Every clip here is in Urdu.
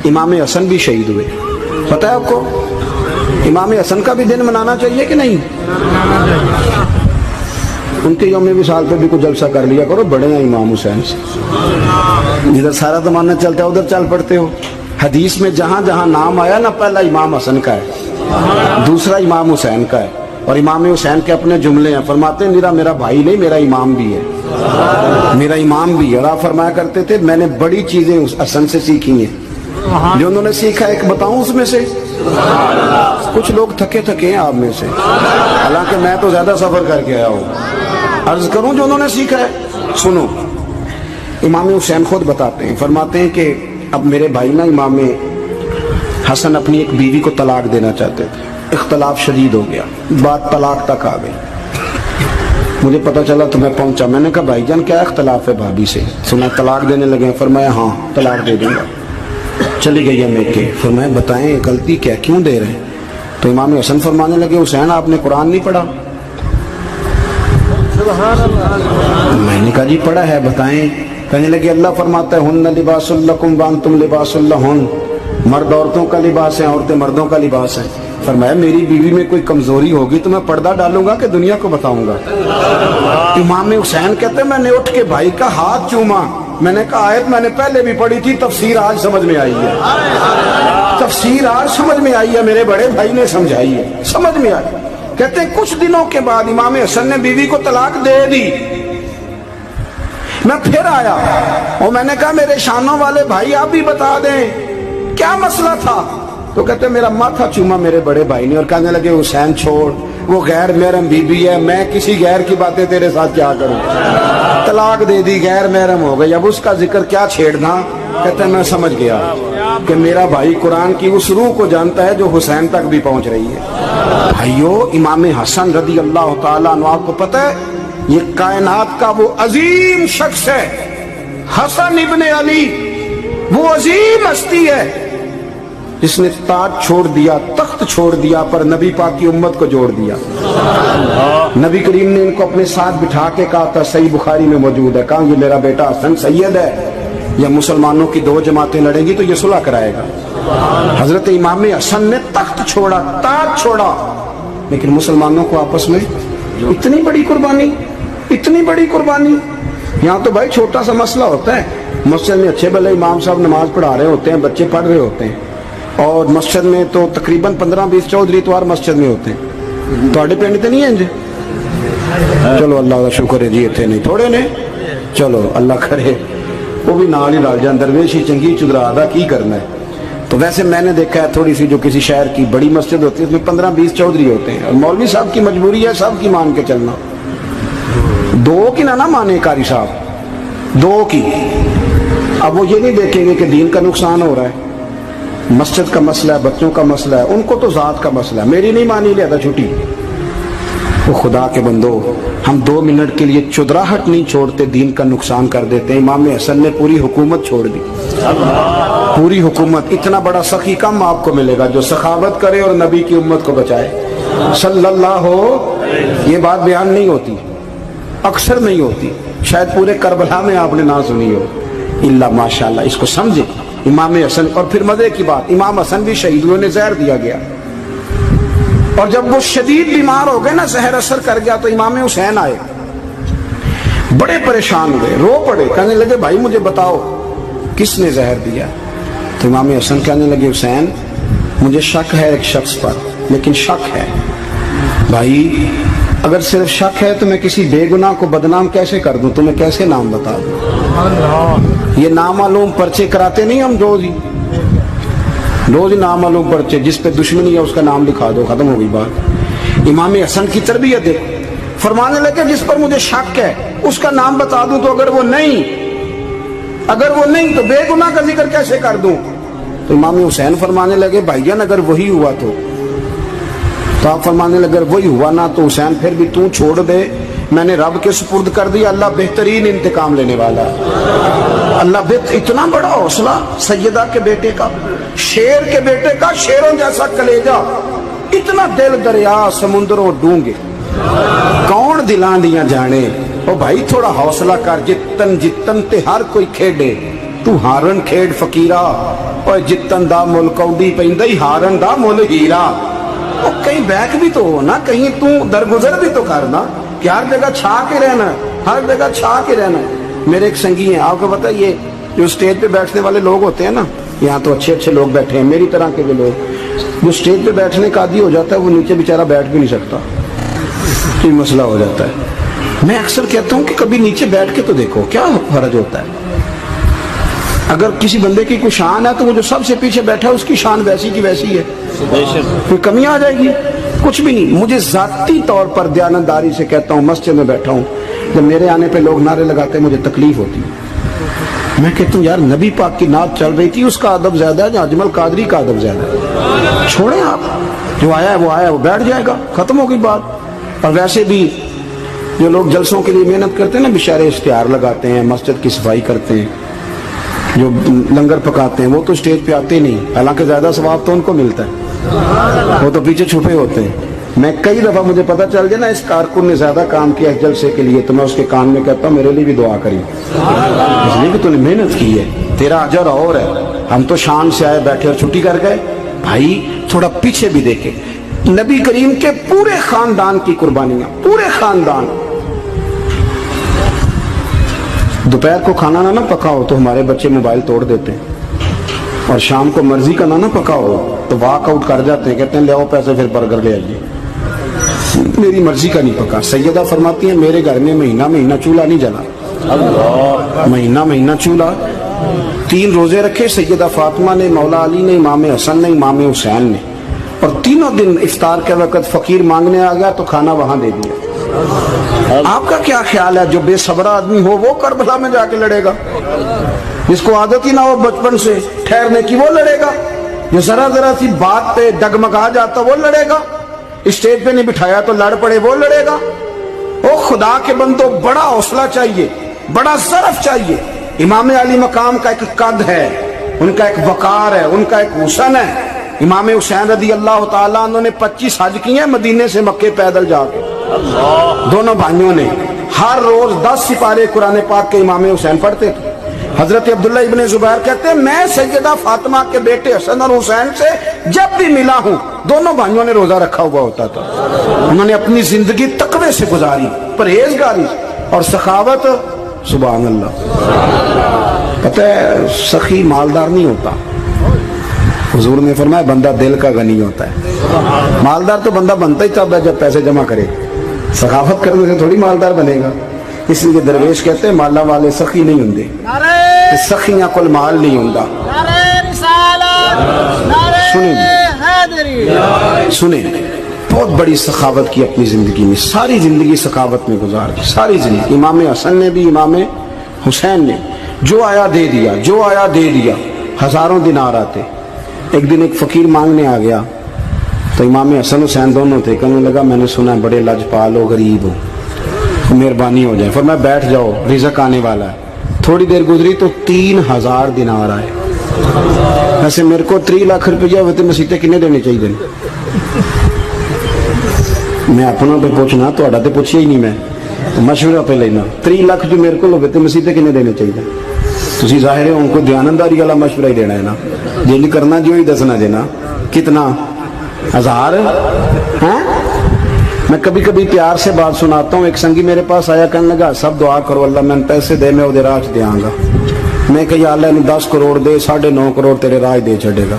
امام حسن بھی شہید ہوئے. پتہ ہے آپ کو امام حسن کا بھی دن منانا چاہیے کہ نہیں؟ ان کے یوم وصال پہ بھی کوئی جلسہ کر لیا کرو، بڑے ہیں امام حسین سے. جدھر سارا زمانہ چلتا ہے ادھر چل پڑتے ہو. حدیث میں جہاں جہاں نام آیا نا، پہلا امام حسن کا ہے، دوسرا امام حسین کا ہے، اور امام حسین کے اپنے جملے ہیں. فرماتے ہیں میرا بھائی نہیں، میرا امام بھی ہے، میرا امام بھی ہے. اور آپ فرمایا کرتے تھے میں نے بڑی چیزیں اس حسن سے سیکھی ہیں. جو انہوں نے سیکھا ایک بتاؤں اس میں سے؟ کچھ لوگ تھکے ہیں آپ میں سے، حالانکہ میں تو زیادہ سفر کر کے آیا ہوں. عرض کروں جو انہوں نے سیکھا ہے؟ سنو، امام حسین خود بتاتے ہیں، فرماتے ہیں کہ اب میرے بھائی نا امام حسن اپنی ایک بیوی کو طلاق دینا چاہتے تھے. اختلاف شدید ہو گیا، بات طلاق تک آ گئی. مجھے پتہ چلا تو میں پہنچا. میں نے کہا بھائی جان کیا اختلاف ہے بھابھی سے؟ سنا طلاق دینے لگے. فرمایا ہاں طلاق دے دوں گا. چلی گئی ہے میکے. فرمایا بتائیں غلطی کیا، کیوں دے رہے ہیں؟ تو امام حسن فرمانے لگے حسین آپ نے قرآن نہیں پڑھا؟ میں نے کہا جی پڑھا ہے، بتائیں. کہنے لگے اللہ فرماتا ہے ہن لباس لکم وانتم لباس لہن، مرد عورتوں کا لباس ہے، عورتیں مردوں کا لباس ہے. فرمایا میری بیوی میں کوئی کمزوری ہوگی تو میں پردہ ڈالوں گا کہ دنیا کو بتاؤں گا؟ امام حسین کہتے میں نے اٹھ کے بھائی کا ہاتھ چوما. میں نے کہا آیت میں نے پہلے بھی پڑھی تھی، تفسیر آج سمجھ میں آئی ہے، تفسیر آج سمجھ میں آئی ہے، میرے بڑے بھائی نے سمجھائی ہے، سمجھ میں آئی. کہتے ہیں کچھ دنوں کے بعد امام حسن نے بیوی کو طلاق دے دی. میں پھر آیا اور میں نے کہا میرے شانوں والے بھائی آپ بھی بتا دیں کیا مسئلہ تھا. تو کہتے میرا ماتھا چوما میرے بڑے بھائی نے اور کہنے لگے حسین چھوڑ، وہ غیر محرم بیوی ہے، میں کسی غیر کی باتیں تیرے ساتھ کیا کروں. طلاق دے دی، غیر محرم ہو گئی، اب اس کا ذکر کیا چھیڑنا. کہتے میں سمجھ گیا کہ میرا بھائی قرآن کی اس روح کو جانتا ہے جو حسین تک بھی پہنچ رہی ہے. بھائیو امام حسن رضی اللہ تعالیٰ عنہ آپ کو پتہ ہے یہ کائنات کا وہ عظیم شخص ہے. حسن ابن علی وہ عظیم ہستی ہے جس نے تاج چھوڑ دیا، تخت چھوڑ دیا، پر نبی پاک کی امت کو جوڑ دیا. نبی کریم نے ان کو اپنے ساتھ بٹھا کے کہا تھا، صحیح بخاری میں موجود ہے، کہا یہ میرا بیٹا حسن سید ہے، یا مسلمانوں کی دو جماعتیں لڑیں گی تو یہ صلح کرائے گا. حضرت امام حسن نے تخت چھوڑا، تاج چھوڑا، لیکن مسلمانوں کو آپس میں اتنی بڑی قربانی، اتنی بڑی قربانی. یہاں تو بھائی چھوٹا سا مسئلہ ہوتا ہے، مسجد میں اچھے بھلے امام صاحب نماز پڑھا رہے ہوتے ہیں، بچے پڑھ رہے ہوتے ہیں، اور مسجد میں تو تقریباً 15-20 چودھری اتوار مسجد میں ہوتے ہیں. تھوڑے پنڈ تو نہیں ہیں جی؟ چلو اللہ کا شکر ہے جی اتنے نہیں تھوڑے نے. چلو اللہ کرے وہ بھی نال ہی رل جان، درویشی چنگی چدرا دا کی کرنا ہے. تو ویسے میں نے دیکھا ہے تھوڑی سی جو کسی شہر کی بڑی مسجد ہوتی ہے اس میں 15-20 چودھری ہوتے ہیں، اور مولوی صاحب کی مجبوری ہے سب کی مان کے چلنا. دو کی نہ مانے قاری صاحب، دو کی. اب وہ یہ نہیں دیکھیں گے کہ دین کا نقصان ہو رہا ہے، مسجد کا مسئلہ ہے، بچوں کا مسئلہ ہے، ان کو تو ذات کا مسئلہ ہے. میری نہیں مانی لیا تھا چھٹی. وہ خدا کے بندو ہم 2 منٹ کے لیے چدراہٹ نہیں چھوڑتے، دین کا نقصان کر دیتے ہیں. امام حسن نے پوری حکومت چھوڑ دی، پوری حکومت. اتنا بڑا سخی کم آپ کو ملے گا جو سخاوت کرے اور نبی کی امت کو بچائے صلی اللہ ہو. یہ بات بیان نہیں ہوتی، اکثر نہیں ہوتی، شاید پورے کربلا میں آپ نے نہ سنی ہو الا ماشاءاللہ. اس کو سمجھے امام حسن. اور پھر مزے کی بات، امام حسن بھی شہید ہوئے، انہیں زہر دیا گیا، اور جب وہ شدید بیمار ہو گئے نا، زہر اثر کر گیا، تو امام حسین آئے، بڑے پریشان ہوئے، رو پڑے، کہنے لگے بھائی مجھے بتاؤ کس نے زہر دیا. تو امام حسن کہنے لگے حسین مجھے شک ہے ایک شخص پر، لیکن شک ہے بھائی، اگر صرف شک ہے تو میں کسی بے گناہ کو بدنام کیسے کر دوں، تمہیں کیسے نام بتا دوں. یہ نامعلوم پرچے کراتے نہیں ہم روز ہی نامعلوم پرچے، جس پہ دشمنی ہے اس کا نام لکھا دو، ختم ہو گئی بات. امام حسن کی تربیت ہے، فرمانے لگے جس پر مجھے شک ہے اس کا نام بتا دوں، تو اگر وہ نہیں تو بے گناہ کا ذکر کیسے کر دوں. تو امام حسین فرمانے لگے بھائی جان اگر وہی ہوا تو آپ فرمانے لگے اگر وہی ہوا نا تو حسین پھر بھی تو چھوڑ دے، میں نے رب کے سپرد کر دیا، اللہ بہترین انتقام لینے والا. اللہ اتنا بڑا حوصلہ سیدہ کے بیٹے کا، شیر کے بیٹے کا، شیروں جیسا کلیجہ، اتنا دل دریا سمندروں ڈونگے، کون دلان دیاں جانے. او بھائی تھوڑا حوصلہ کر، جتن تے ہر کوئی کھیڑے، تو ہارن کھیڑ فقیرہ، اور جتن دا مل کوڈی پیندا ہی ہارن دا مل ہیرا. اور کہیں بیک بھی تو ہو نا, کہیں تو درگزر بھی تو کرنا کہ ہر جگہ چھا کے رہنا ہے, ہر جگہ چھا کے رہنا ہے. میرے ایک سنگی ہیں, آپ کو پتہ ہے یہ جو اسٹیج پہ بیٹھنے والے لوگ ہوتے ہیں نا, یہاں تو اچھے اچھے لوگ بیٹھے ہیں میری طرح کے بھی لوگ, جو اسٹیج پہ بیٹھنے کا عادی ہو جاتا ہے وہ نیچے بیچارہ بیٹھ بھی نہیں سکتا, یہ مسئلہ ہو جاتا ہے. میں اکثر کہتا ہوں کہ کبھی نیچے بیٹھ کے تو دیکھو کیا فرض ہوتا ہے. اگر کسی بندے کی کوئی شان ہے تو وہ جو سب سے پیچھے بیٹھا ہے اس کی شان ویسی کی ویسی ہے, کوئی کمی آ جائے گی؟ کچھ بھی نہیں. مجھے ذاتی طور پر دیانتداری سے کہتا ہوں, مسجد میں بیٹھا ہوں, جب میرے آنے پہ لوگ نعرے لگاتے ہیں مجھے تکلیف ہوتی ہے. میں کہتا ہوں یار نبی پاک کی نعت چل رہی تھی, اس کا ادب زیادہ ہے یا اجمل قادری کا ادب زیادہ ہے؟ چھوڑیں آپ, جو آیا ہے وہ بیٹھ جائے گا, ختم ہو گئی بات. اور ویسے بھی جو لوگ جلسوں کے لیے محنت کرتے ہیں نا, بیچارے اشتہار لگاتے ہیں, مسجد کی صفائی کرتے ہیں, جو لنگر پکاتے ہیں, وہ تو اسٹیج پہ آتے نہیں, حالانکہ زیادہ ثواب تو ان کو ملتا ہے, وہ تو پیچھے چھپے ہوتے ہیں. میں کئی دفعہ مجھے پتا چل جائے نا اس کارکن نے زیادہ کام کیا اس جلسے کے لیے, تو میں اس کے کان میں کہتا ہوں میرے لیے بھی دعا کری, اس لیے کہ تو نے محنت کی ہے, تیرا اجر اور ہے. ہم تو شام سے آئے بیٹھے اور چھٹی کر گئے. بھائی تھوڑا پیچھے بھی دیکھے, نبی کریم کے پورے خاندان کی قربانیاں, پورے خاندان. دوپہر کو کھانا نہ پکا ہو تو ہمارے بچے موبائل توڑ دیتے ہیں, اور شام کو مرضی کا نہ پکا ہو تو واک آؤٹ کر جاتے ہیں, کہتے ہیں لے آؤ پیسے پھر برگر لے آئیے, میری مرضی کا نہیں پکا. سیدہ فرماتی ہیں میرے گھر میں مہینہ چولہا نہیں جلا, مہینہ چولہا. 3 روزے رکھے سیدہ فاطمہ نے, مولا علی نے, امام حسن نے, امام حسین نے, اور تینوں دن افطار کے وقت فقیر مانگنے آ گیا تو کھانا وہاں دے دیا. آپ کا کیا خیال ہے جو بے صبرا آدمی ہو وہ کربلا میں جا کے لڑے گا, جس کو عادت ہی نہ ہو بچپن سے ٹھہرنے کی وہ لڑے گا, جو ذرا سی بات پہ ڈگمگا جاتا وہ لڑے گا, اسٹیج پہ نہیں بٹھایا تو لڑ پڑے وہ لڑے گا. او خدا کے بندو, بڑا حوصلہ چاہیے, بڑا ظرف چاہیے. امام علی مقام کا ایک قد ہے, ان کا ایک وقار ہے, ان کا ایک حسن ہے. امام حسین رضی اللہ تعالیٰ عنہ نے 25 حج کیے ہیں مدینے سے مکے پیدل جا کے, دونوں بھائیوں نے. ہر روز 10 سپارے قرآن پاک کے امام حسین پڑھتے تھے. حضرت عبداللہ ابن زبیر کہتے ہیں میں سیدہ فاطمہ کے بیٹے حسن اور حسین سے جب بھی ملا ہوں دونوں بھائیوں نے روزہ رکھا ہوا ہوتا تھا. انہوں نے اپنی زندگی تقوی سے گزاری, پرہیزگاری اور سخاوت. سبحان اللہ. پتہ ہے سخی مالدار نہیں ہوتا, حضور نے فرمایا بندہ دل کا غنی ہوتا ہے. مالدار تو بندہ بنتا ہی تب ہے جب پیسے جمع کرے, سخاوت کرنے سے تھوڑی مالدار بنے گا. اس لیے درویش کہتے ہیں مالا والے سخی نہیں ہوں, سخیاں کل مال نہیں ہوں. سنیں بہت بڑی سخاوت کی اپنی زندگی میں, ساری زندگی سخاوت میں گزار دی, ساری زندگی. امام حسن نے بھی, امام حسین نے, جو آیا دے دیا, جو آیا دے دیا. ہزاروں دینار آتے. ایک دن ایک فقیر مانگنے آ گیا تو امام حسن حسین دونوں تھے, کہنے لگا میں نے سنا بڑے لجپال ہو, غریب ہو, مہربانی ہو جائے. فرمایا بیٹھ جاؤ رزق آنے والا ہے. تھوڑی دیر گزری تو 3000 دینار آئے. ویسے میرے کو 3 لاکھ روپیہ ہوتے مسیطے کنے دینے چاہیے؟ میں اپنا پہ پوچھنا, تو پوچھیا ہی نہیں, میں مشورہ پہ لینا. 3 لاکھ جو میرے کو ہوتے مسیطے کنے دینے چاہیے؟ تسی ظاہر ہے ان کو دیانتداری والا مشورہ ہی دینا ہے نا, جو نہیں کرنا جو ہی دسنا دینا. کتنا 1000 ہیں؟ میں کبھی کبھی پیار سے بات سناتا ہوں. ایک سنگی میرے پاس آیا, کہنے لگا سب دعا کرو اللہ میں پیسے دے, میں وہ راج دیاں گا. میں کہ یا اللہ نے 10 کروڑ دے, 9.5 کروڑ تیرے راج دے چھڑے گا.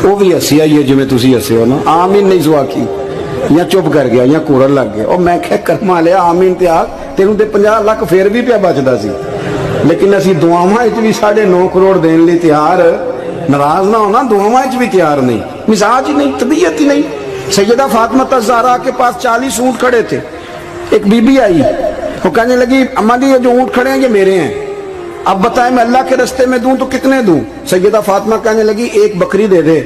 وہ بھی ہسی آئی ہے جی میں تسی ہسے ہو نا. آمین نہیں سوا کی, یا چپ کر گیا یا کورن لگ گیا. اور میں کہ کرما لیا آمین تے آگ, تینوں تے 50 لاکھ پھر بھی پیا بچدا سی. لیکن اسی دعاواں وچ بھی 9.5 کروڑ دین لئی تیار, ناراض نہ ہونا, دعاواں وچ بھی تیار نہیں, مزاج ہی نہیں, طبیعت ہی نہیں. سیدہ فاطمہ الزہرا کے پاس 40 اونٹ کھڑے تھے. ایک بی بی آئی, وہ کہنے لگی اماں جی یہ جو اونٹ کھڑے ہیں یہ میرے ہیں, اب بتائیں میں اللہ کے رستے میں دوں تو کتنے دوں؟ سیدہ فاطمہ کہنے لگی 1 بکری دے دے.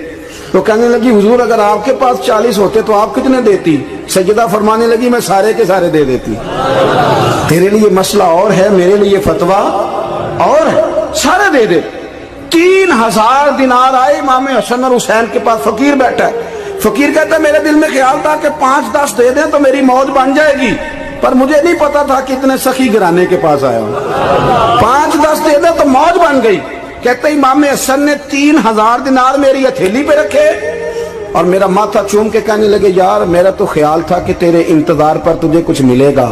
تو کہنے لگی حضور اگر آپ کے پاس 40 ہوتے تو آپ کتنے دیتی؟ سیدہ فرمانے لگی میں سارے کے سارے دے دیتی. تیرے لیے مسئلہ اور ہے, میرے لیے فتویٰ اور ہے, سارے دے دے. 3000 دینار آئے. امام حسن اور حسین کے پاس فقیر بیٹھا ہے. فقیر کہتا ہے میرے دل میں خیال تھا کہ 5-10 دے دیں تو میری موت بن جائے گی, پر مجھے نہیں پتا تھا کہ اتنے سخی گھرانے کے پاس آیا ہوں. 5-10 دے دیں تو موت بن گئی. کہتے امام حسن نے 3000 دینار میری ہتھیلی پہ رکھے اور میرا ماتھا چوم کے کہنے لگے یار میرا تو خیال تھا کہ تیرے انتظار پر تجھے کچھ ملے گا،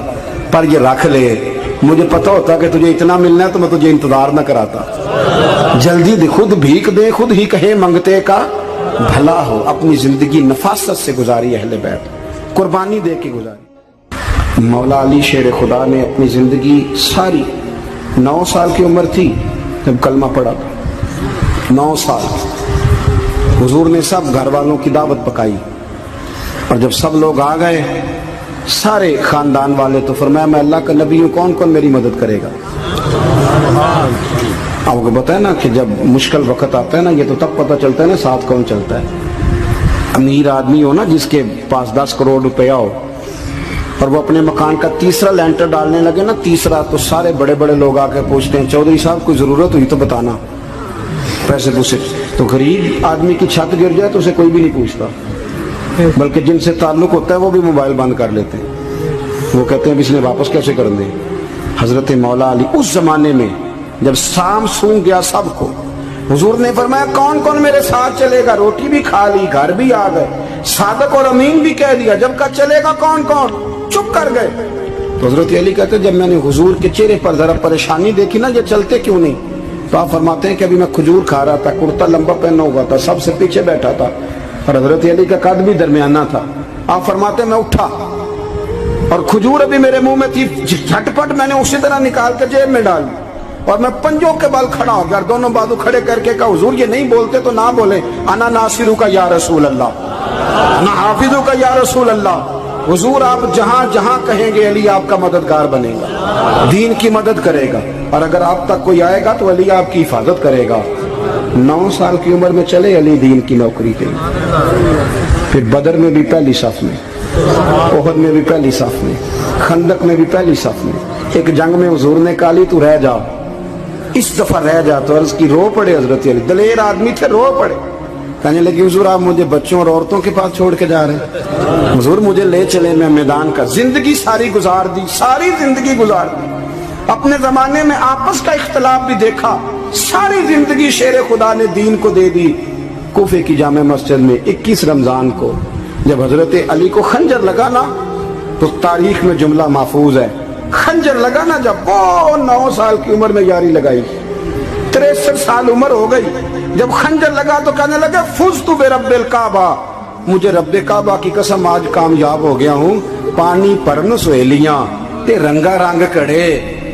پر یہ رکھ لے، مجھے پتا ہوتا کہ تجھے اتنا ملنا ہے تو میں تجھے انتظار نہ کراتا۔ جلدی دے، خود بھیک دے، خود ہی کہے منگتے کا بھلا ہو۔ اپنی زندگی نفاست سے گزاری اہل بیت، قربانی دے کے گزاری۔ مولا علی شیر خدا نے اپنی زندگی ساری 9 سال کی عمر تھی جب کلمہ پڑھا تھا، 9 سال حضور نے سب گھر والوں کی دعوت پکائی، اور جب سب لوگ آ گئے سارے خاندان والے، تو فرمایا میں اللہ کا نبی ہوں، کون کون میری مدد کرے گا؟ آپ کو پتا ہے نا کہ جب مشکل وقت آتا ہے نا، یہ تو تب پتہ چلتا ہے نا ساتھ کون چلتا ہے۔ امیر آدمی ہو نا جس کے پاس 10 کروڑ روپیہ ہو اور وہ اپنے مکان کا تیسرا لینٹر ڈالنے لگے نا، تیسرا، تو سارے بڑے بڑے لوگ آ کے پوچھتے ہیں چودھری صاحب کوئی ضرورت ہوئی تو بتانا، پیسے پوچھے۔ تو غریب آدمی کی چھت گر جائے تو اسے کوئی بھی نہیں پوچھتا، بلکہ جن سے تعلق ہوتا ہے وہ بھی موبائل بند کر لیتے ہیں، وہ کہتے ہیں اس نے واپس کیسے کر دیں۔ حضرت مولا علی اس زمانے میں جب سام سونگ گیا سب کو، حضور نے فرمایا کون کون میرے ساتھ چلے گا؟ روٹی بھی کھا لی، گھر بھی آ گئے، صادق اور امین بھی کہہ دیا، جب کا چلے گا کون کون؟ چپ کر گئے۔ تو حضرت علی کہتے جب میں نے حضور کے چہرے پر ذرا پریشانی دیکھی نا، یہ چلتے کیوں نہیں؟ تو آپ فرماتے ہیں کہ ابھی میں کھجور کھا رہا تھا، کرتا لمبا پہنا ہوا تھا، سب سے پیچھے بیٹھا تھا، اور حضرت علی کا قد بھی درمیانہ تھا۔ آپ فرماتے ہیں میں اٹھا اور کھجور ابھی میرے منہ میں تھی، جھٹ پٹ میں نے اسی طرح نکال کے جیب میں ڈال دی، اور میں پنجوں کے بل کھڑا ہو گیا، دونوں بازو کھڑے کر کے کہا حضور یہ نہیں بولتے تو نہ بولے، انا ناصرو کا یا رسول اللہ، انا حافظو کا یا رسول اللہ۔ حضور آپ جہاں جہاں کہیں گے علی آپ کا مددگار بنے گا، دین کی مدد کرے گا، اور اگر آپ تک کوئی آئے گا تو علی آپ کی حفاظت کرے گا۔ 9 سال کی عمر میں چلے علی دین کی نوکری کے لیے، پھر بدر میں بھی پہلی صف میں، احد میں بھی پہلی صف میں، خندق میں بھی پہلی صف میں۔ ایک جنگ میں حضور نے کہا علی تو رہ جا، اس دفعہ رہ جا، تو عرض کی رو پڑے حضرت علی، دلیر آدمی تھے، رو پڑے، کہنے لگے حضور آپ مجھے بچوں اور عورتوں کے پاس چھوڑ کے جا رہے ہیں؟ حضور مجھے لے چلے، میں میدان کا زندگی ساری گزار دی، ساری زندگی گزار دی، اپنے زمانے میں آپس کا اختلاف بھی دیکھا، ساری زندگی شیر خدا نے دین کو دے دی۔ کوفے کی جامع مسجد میں 21 رمضان کو جب حضرت علی کو خنجر لگا نا، تو تاریخ میں جملہ محفوظ ہے، خنجر لگا نا جب، وہ 9 سال کی عمر میں یاری لگائی، 63 سال عمر ہو گئی، جب خنجر لگا تو کہنے لگے فزت برب الکعبہ، مجھے رب کعبہ کی قسم آج کامیاب ہو گیا ہوں، پانی پرن سہیلیاں تے رنگا رنگ کڑے،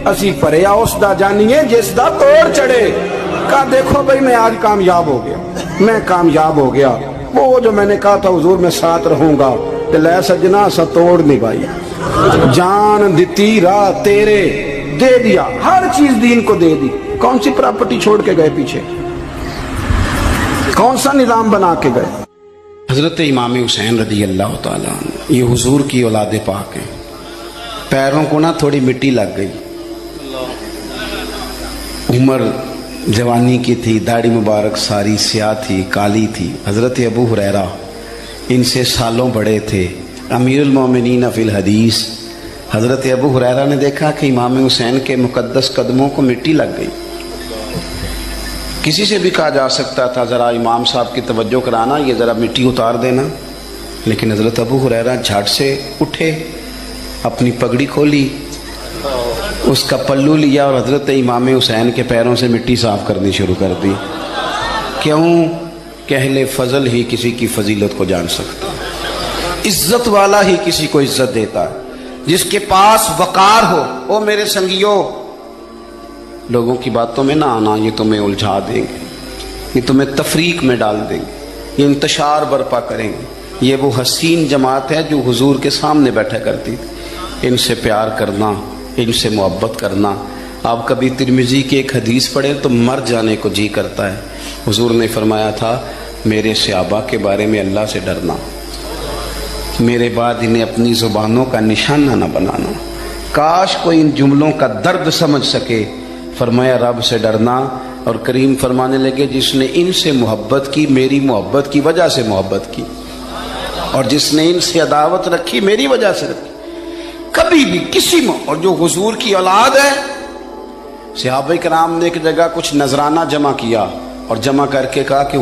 اسی پریا اس دا جانیے جس دا توڑ چڑھے۔ کہا دیکھو بھائی میں آج کامیاب ہو گیا، میں کامیاب ہو گیا، وہ جو میں نے کہا تھا حضور میں ساتھ رہوں گا، تے لے سجنا سا توڑ نبھائی، جان دیتی راہ تیرے، دے دیا، ہر چیز دین کو دے دی۔ کون سی پراپرٹی چھوڑ کے گئے پیچھے؟ کون سا نظام بنا کے گئے؟ حضرت امام حسین رضی اللہ تعالیٰ عنہ، یہ حضور کی اولاد پاک ہیں، پیروں کو نہ تھوڑی مٹی لگ گئی، عمر جوانی کی تھی، داڑھی مبارک ساری سیاہ تھی، کالی تھی۔ حضرت ابو ہریرہ ان سے سالوں بڑے تھے، امیر المومنین فی الحدیث۔ حضرت ابو ہریرہ نے دیکھا کہ امام حسین کے مقدس قدموں کو مٹی لگ گئی۔ کسی سے بھی کہا جا سکتا تھا ذرا امام صاحب کی توجہ کرانا، یہ ذرا مٹی اتار دینا، لیکن حضرت ابو ہریرہ جھٹ سے اٹھے، اپنی پگڑی کھولی، اس کا پلو لیا اور حضرت امام حسین کے پیروں سے مٹی صاف کرنی شروع کر دی۔ کیوں کہ اہل فضل ہی کسی کی فضیلت کو جان سکتا، عزت والا ہی کسی کو عزت دیتا، جس کے پاس وقار ہو۔ او میرے سنگیو، لوگوں کی باتوں میں نہ آنا، یہ تمہیں الجھا دیں گے، یہ تمہیں تفریق میں ڈال دیں گے، یہ انتشار برپا کریں گے۔ یہ وہ حسین جماعت ہے جو حضور کے سامنے بیٹھا کرتی تھی۔ ان سے پیار کرنا، ان سے محبت کرنا۔ آپ کبھی ترمذی کی ایک حدیث پڑھیں تو مر جانے کو جی کرتا ہے۔ حضور نے فرمایا تھا میرے صحابہ کے بارے میں اللہ سے ڈرنا، میرے بعد انہیں اپنی زبانوں کا نشانہ نہ بنانا۔ کاش کوئی ان جملوں کا درد سمجھ سکے۔ فرمایا رب سے ڈرنا، اور کریم فرمانے لگے جس نے ان سے محبت کی میری محبت کی وجہ سے محبت کی، اور جس نے ان سے عداوت رکھی میری وجہ سے رکھی۔ کبھی بھی کسی میں، اور جو حضور کی اولاد ہے صحابہ کرام نے ایک جگہ کچھ نذرانہ جمع کیا اور جمع کر کے کہا کہ